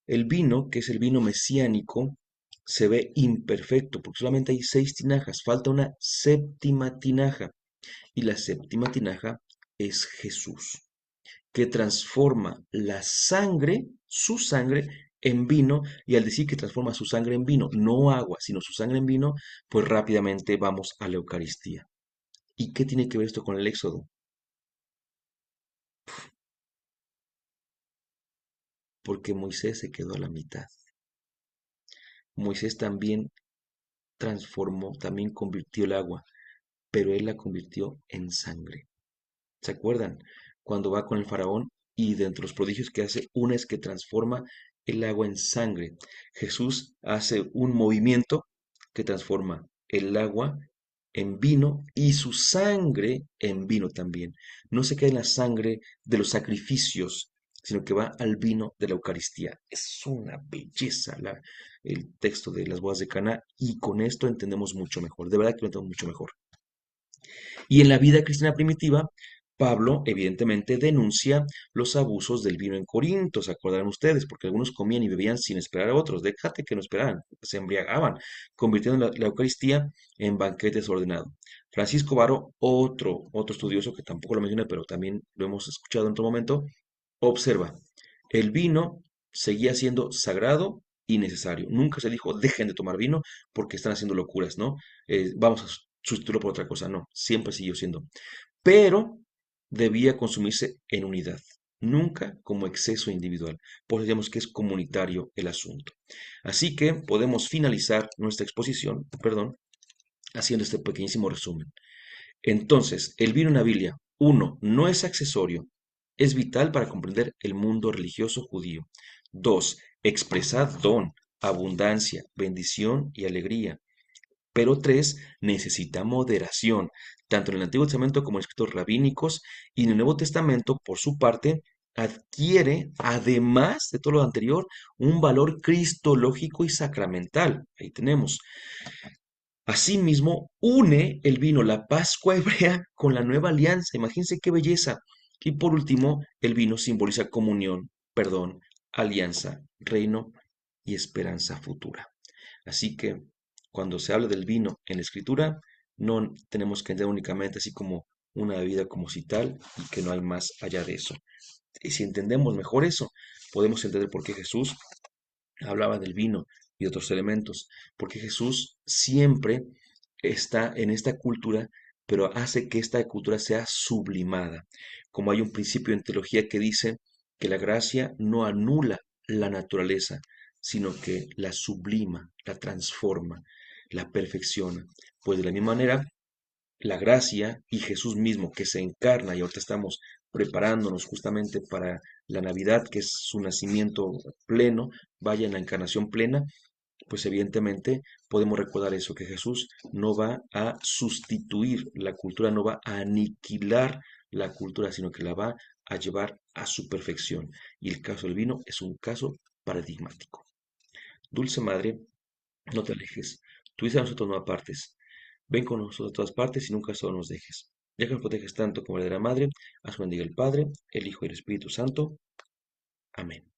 El vino, que es el vino mesiánico, se ve imperfecto porque solamente hay 6 tinajas, falta una séptima tinaja. Y la séptima tinaja es Jesús, que transforma la sangre, su sangre, en vino. Y al decir que transforma su sangre en vino, no agua, sino su sangre en vino, pues rápidamente vamos a la Eucaristía. ¿Y qué tiene que ver esto con el Éxodo? Porque Moisés se quedó a la mitad. Moisés también transformó, también convirtió el agua, pero él la convirtió en sangre. ¿Se acuerdan? Cuando va con el faraón y de entre los prodigios que hace, una es que transforma el agua en sangre. Jesús hace un movimiento que transforma el agua en vino y su sangre en vino también. No se queda en la sangre de los sacrificios, sino que va al vino de la Eucaristía. Es una belleza el texto de las bodas de Cana y con esto entendemos mucho mejor. De verdad que lo entendemos mucho mejor. Y en la vida cristiana primitiva, Pablo evidentemente denuncia los abusos del vino en Corinto, ¿se acordarán ustedes? Porque algunos comían y bebían sin esperar a otros, déjate que no esperaran, se embriagaban, convirtiendo la Eucaristía en banquete desordenado. Francisco Varo, otro estudioso que tampoco lo mencioné, pero también lo hemos escuchado en otro momento, observa, el vino seguía siendo sagrado y necesario. Nunca se dijo, dejen de tomar vino porque están haciendo locuras, ¿no? Vamos a sustituirlo por otra cosa. No, siempre siguió siendo. Pero debía consumirse en unidad, nunca como exceso individual. Por eso digamos que es comunitario el asunto. Así que podemos finalizar nuestra exposición, perdón, haciendo este pequeñísimo resumen. Entonces, el vino en la Biblia, uno, no es accesorio, es vital para comprender el mundo religioso judío. Dos, expresa don, abundancia, bendición y alegría. Pero tres, necesita moderación, tanto en el Antiguo Testamento como en escritos rabínicos, y en el Nuevo Testamento, por su parte, adquiere, además de todo lo anterior, un valor cristológico y sacramental. Ahí tenemos. Asimismo, une el vino, la Pascua hebrea, con la nueva alianza. Imagínense qué belleza. Y por último, el vino simboliza comunión, perdón, alianza, reino y esperanza futura. Así que cuando se habla del vino en la escritura, no tenemos que entender únicamente así como una bebida como si tal y que no hay más allá de eso. Y si entendemos mejor eso, podemos entender por qué Jesús hablaba del vino y otros elementos, porque Jesús siempre está en esta cultura, pero hace que esta cultura sea sublimada. Como hay un principio en teología que dice que la gracia no anula la naturaleza, sino que la sublima, la transforma, la perfecciona. Pues de la misma manera, la gracia y Jesús mismo que se encarna y ahorita estamos preparándonos justamente para la Navidad, que es su nacimiento pleno, vaya en la encarnación plena, pues evidentemente podemos recordar eso, que Jesús no va a sustituir la cultura, no va a aniquilar la cultura, sino que la va a llevar a su perfección. Y el caso del vino es un caso paradigmático. Dulce Madre, no te alejes. Tú dices a nosotros no apartes. Ven con nosotros a todas partes y nunca solo nos dejes. Ya que nos proteges tanto como la de la Madre, haz bendiga el Padre, el Hijo y el Espíritu Santo. Amén.